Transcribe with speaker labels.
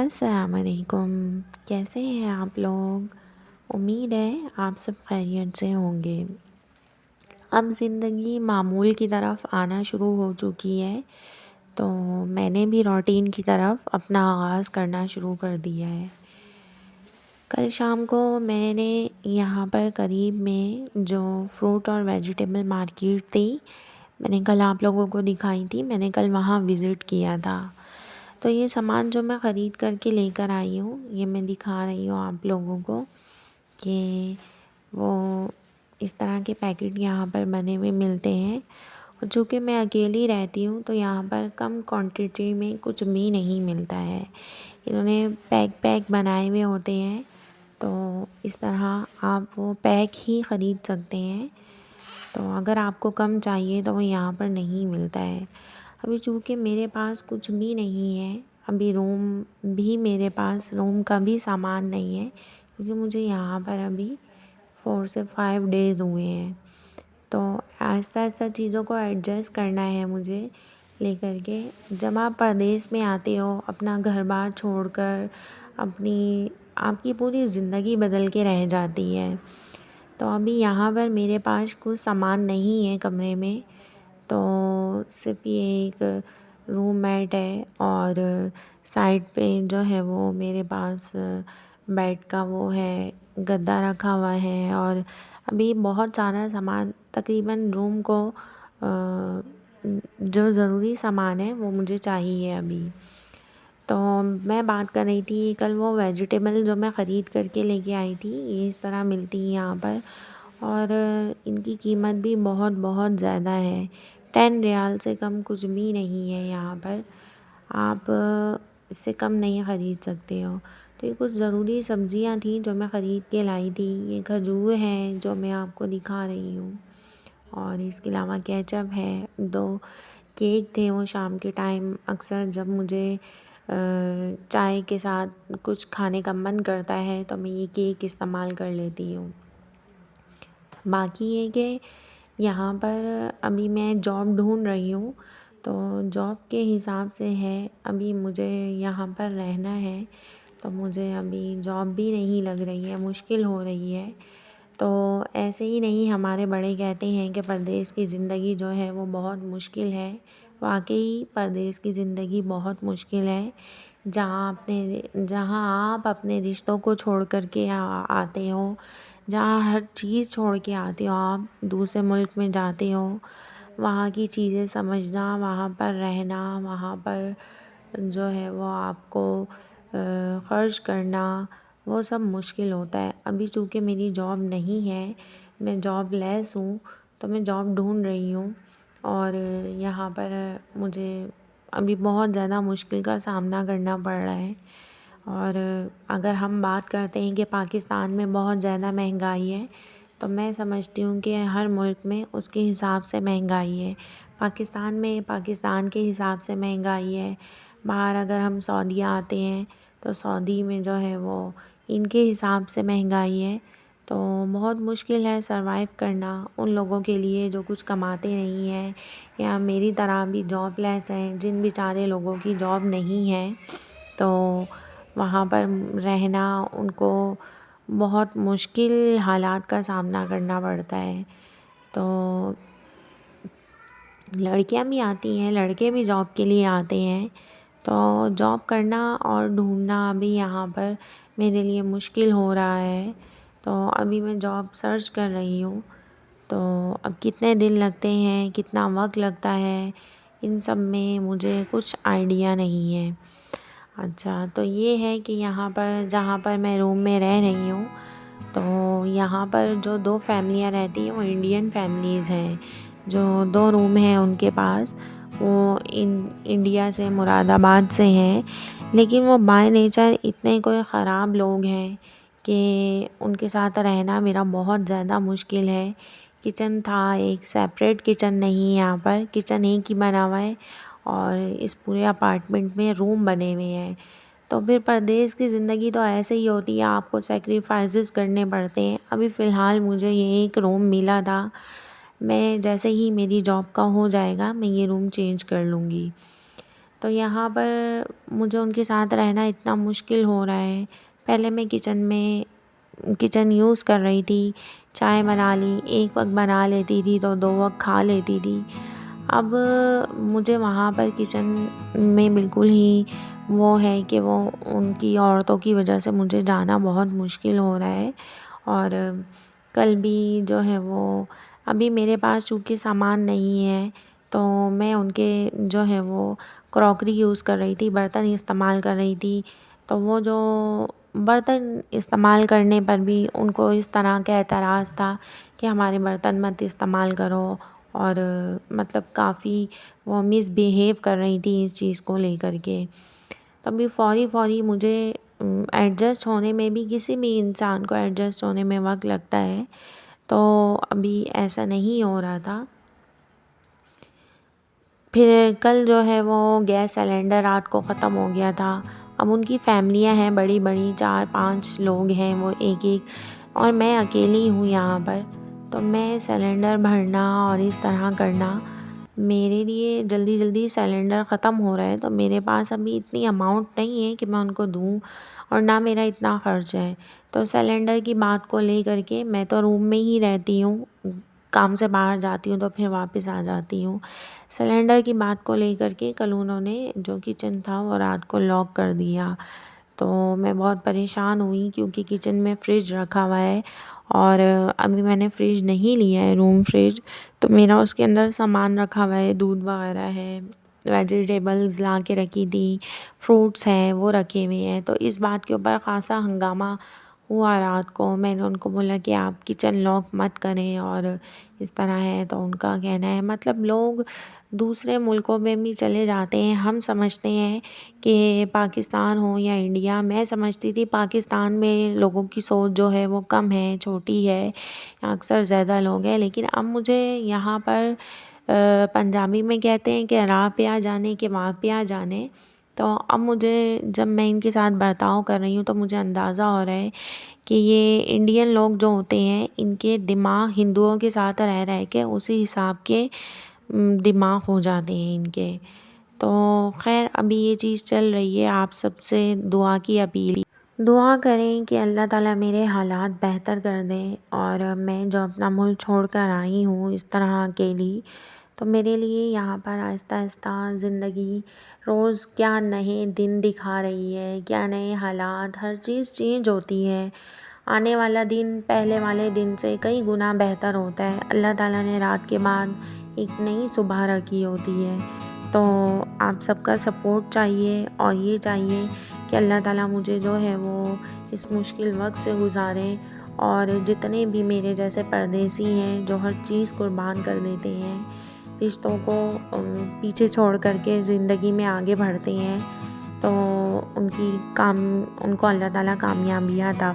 Speaker 1: अस्सलामुअलैकुम। कैसे हैं आप लोग? उम्मीद है आप सब खैरियत से होंगे। अब ज़िंदगी मामूल की तरफ आना शुरू हो चुकी है, तो मैंने भी रूटीन की तरफ अपना आगाज़ करना शुरू कर दिया है। कल शाम को मैंने यहाँ पर करीब में जो फ्रूट और वेजिटेबल मार्केट थी, मैंने कल आप लोगों को दिखाई थी, मैंने कल वहाँ विज़िट किया था। तो ये सामान जो मैं ख़रीद करके लेकर आई हूँ, ये मैं दिखा रही हूँ आप लोगों को कि वो इस तरह के पैकेट यहाँ पर बने हुए मिलते हैं। और चूँकि मैं अकेली रहती हूँ तो यहाँ पर कम क्वांटिटी में कुछ भी नहीं मिलता है। इन्होंने पैक बनाए हुए होते हैं, तो इस तरह आप वो पैक ही ख़रीद सकते हैं। तो अगर आपको कम चाहिए तो वो यहाँ पर नहीं मिलता है। अभी चूँकि मेरे पास कुछ भी नहीं है, अभी मेरे पास रूम का भी सामान नहीं है, क्योंकि मुझे यहाँ पर अभी 4 से 5 डेज़ हुए हैं। तो आहिस्ता आहिस्ता चीज़ों को एडजस्ट करना है मुझे लेकर के। जब आप परदेश में आते हो, अपना घर बार छोड़कर, आपकी पूरी ज़िंदगी बदल के रह जाती है। तो अभी यहाँ पर मेरे पास कुछ सामान नहीं है कमरे में, तो सिर्फ़ ये एक रूम मैट है और साइड पे जो है वो मेरे पास बेड का वो है, गद्दा रखा हुआ है। और अभी बहुत सारा सामान तकरीबन रूम को जो ज़रूरी सामान है वो मुझे चाहिए अभी। तो मैं बात कर रही थी कल वो वेजिटेबल जो मैं ख़रीद करके लेके आई थी, ये इस तरह मिलती है यहाँ पर और इनकी कीमत भी बहुत बहुत ज़्यादा है। 10 रियाल से कम कुछ भी नहीं है यहाँ पर। आप इससे कम नहीं ख़रीद सकते हो। तो ये कुछ ज़रूरी सब्ज़ियाँ थी जो मैं ख़रीद के लाई थी। ये खजूर है जो मैं आपको दिखा रही हूँ, और इसके अलावा केचप है। 2 केक थे, वो शाम के टाइम अक्सर जब मुझे चाय के साथ कुछ खाने का मन करता है तो मैं ये केक इस्तेमाल कर लेती हूँ। बाकी ये कि यहाँ पर अभी मैं जॉब ढूंढ रही हूँ, तो जॉब के हिसाब से है अभी मुझे यहाँ पर रहना है। तो मुझे अभी जॉब भी नहीं लग रही है, मुश्किल हो रही है। तो ऐसे ही नहीं, हमारे बड़े कहते हैं कि परदेश की ज़िंदगी जो है वो बहुत मुश्किल है। वाकई परदेश की ज़िंदगी बहुत मुश्किल है। जहाँ आप अपने रिश्तों को छोड़ कर के आते हो, जहाँ हर चीज़ छोड़ के आते हो, आप दूसरे मुल्क में जाते हो, वहाँ की चीज़ें समझना, वहाँ पर रहना, वहाँ पर जो है वो आपको ख़र्च करना, वो सब मुश्किल होता है। अभी चूँकि मेरी जॉब नहीं है, मैं जॉबलेस हूँ, तो मैं जॉब ढूंढ रही हूँ और यहाँ पर मुझे अभी बहुत ज़्यादा मुश्किल का सामना करना पड़ रहा है। और अगर हम बात करते हैं कि पाकिस्तान में बहुत ज़्यादा महंगाई है, तो मैं समझती हूँ कि हर मुल्क में उसके हिसाब से महंगाई है। पाकिस्तान में पाकिस्तान के हिसाब से महंगाई है। बाहर अगर हम सऊदीया आते हैं तो सऊदी में जो है वो इनके हिसाब से महंगाई है। तो बहुत मुश्किल है सर्वाइव करना उन लोगों के लिए जो कुछ कमाते नहीं हैं या मेरी तरह भी जॉबलेस हैं, जिन बेचारे लोगों की जॉब नहीं है। तो वहाँ पर रहना उनको बहुत मुश्किल हालात का सामना करना पड़ता है। तो लड़कियां भी आती हैं, लड़के भी जॉब के लिए आते हैं। तो जॉब करना और ढूंढना अभी यहाँ पर मेरे लिए मुश्किल हो रहा है। तो अभी मैं जॉब सर्च कर रही हूँ। तो अब कितने दिन लगते हैं, कितना वक्त लगता है, इन सब में मुझे कुछ आइडिया नहीं है। अच्छा, तो ये है कि यहाँ पर जहाँ पर मैं रूम में रह रही हूँ, तो यहाँ पर जो 2 फैमिलियाँ रहती हैं वो इंडियन फैमिलीज़ हैं। जो 2 रूम हैं उनके पास, वो इंडिया से, मुरादाबाद से हैं। लेकिन वो बाय नेचर इतने कोई ख़राब लोग हैं कि उनके साथ रहना मेरा बहुत ज़्यादा मुश्किल है। किचन था, एक सेपरेट किचन नहीं है यहाँ पर, किचन एक ही बना हुआ है और इस पूरे अपार्टमेंट में रूम बने हुए हैं। तो फिर परदेश की ज़िंदगी तो ऐसे ही होती है, आपको सैक्रिफाइसेस करने पड़ते हैं। अभी फ़िलहाल मुझे ये एक रूम मिला था, मैं जैसे ही मेरी जॉब का हो जाएगा मैं ये रूम चेंज कर लूँगी। तो यहाँ पर मुझे उनके साथ रहना इतना मुश्किल हो रहा है। पहले मैं किचन यूज़ कर रही थी, चाय बना ली, एक वक्त बना लेती थी तो 2 वक्त खा लेती थी। अब मुझे वहाँ पर किचन में बिल्कुल ही वो है कि वो उनकी औरतों की वजह से मुझे जाना बहुत मुश्किल हो रहा है। और कल भी जो है वो अभी मेरे पास चूँकि सामान नहीं है, तो मैं उनके जो है वो क्रॉकरी यूज़ कर रही थी, बर्तन इस्तेमाल कर रही थी। तो वो जो बर्तन इस्तेमाल करने पर भी उनको इस तरह का एतराज़ था कि हमारे बर्तन मत इस्तेमाल करो, और मतलब काफ़ी वो मिसबिहेव कर रही थी इस चीज़ को लेकर के। तभी फ़ौरी मुझे एडजस्ट होने में भी, किसी भी इंसान को एडजस्ट होने में वक्त लगता है, तो अभी ऐसा नहीं हो रहा था। फिर कल जो है वो गैस सिलेंडर रात को ख़त्म हो गया था। अब उनकी फैमिलियाँ हैं बड़ी-बड़ी, 4-5 लोग हैं वो एक-एक, और मैं अकेली हूँ यहाँ पर। तो मैं सिलेंडर भरना और इस तरह करना, मेरे लिए जल्दी सिलेंडर ख़त्म हो रहा है, तो मेरे पास अभी इतनी अमाउंट नहीं है कि मैं उनको दूँ, और ना मेरा इतना ख़र्च है। तो सिलेंडर की बात को लेकर के मैं तो रूम में ही रहती हूँ, काम से बाहर जाती हूँ तो फिर वापस आ जाती हूँ। सिलेंडर की बात को लेकर के कल उन्होंने जो किचन था वो रात को लॉक कर दिया। तो मैं बहुत परेशान हुई, क्योंकि किचन में फ्रिज रखा हुआ है, और अभी मैंने फ्रिज नहीं लिया है, रूम फ्रिज। तो मेरा उसके अंदर सामान रखा हुआ है, दूध वगैरह है, वेजिटेबल्स ला के रखी थी, फ्रूट्स हैं वो रखे हुए हैं। तो इस बात के ऊपर ख़ासा हंगामा हुआ रात को। मैंने उनको बोला कि आप किचन लॉक मत करें, और इस तरह है। तो उनका कहना है, मतलब लोग दूसरे मुल्कों में भी चले जाते हैं। हम समझते हैं कि पाकिस्तान हो या इंडिया, मैं समझती थी पाकिस्तान में लोगों की सोच जो है वो कम है, छोटी है, अक्सर ज़्यादा लोग हैं। लेकिन अब मुझे यहाँ पर पंजाबी में कहते हैं कि राह पे आ जाने के वहाँ पे आ जाने। तो अब मुझे, जब मैं इनके साथ बर्ताव कर रही हूँ, तो मुझे अंदाज़ा हो रहा है कि ये इंडियन लोग जो होते हैं, इनके दिमाग हिंदुओं के साथ रह के उसी हिसाब के दिमाग हो जाते हैं इनके। तो खैर अभी ये चीज़ चल रही है। आप सबसे दुआ की अपील, दुआ करें कि अल्लाह ताला मेरे हालात बेहतर कर दें, और मैं जो अपना मुल्क छोड़ कर आई हूँ इस तरह अकेली, तो मेरे लिए यहाँ पर आहिस्ता ज़िंदगी रोज़ क्या नए दिन दिखा रही है, क्या नए हालात, हर चीज़ चेंज होती है। आने वाला दिन पहले वाले दिन से कई गुना बेहतर होता है। अल्लाह ताला ने रात के बाद एक नई सुबह रखी होती है। तो आप सबका सपोर्ट चाहिए, और ये चाहिए कि अल्लाह ताला मुझे जो है वो इस मुश्किल वक्त से गुज़ारे, और जितने भी मेरे जैसे परदेसी हैं जो हर चीज़ कुर्बान कर देते हैं, रिश्तों को पीछे छोड़ कर के ज़िंदगी में आगे बढ़ते हैं, तो उनको अल्लाह ताला कामयाबियाँ अता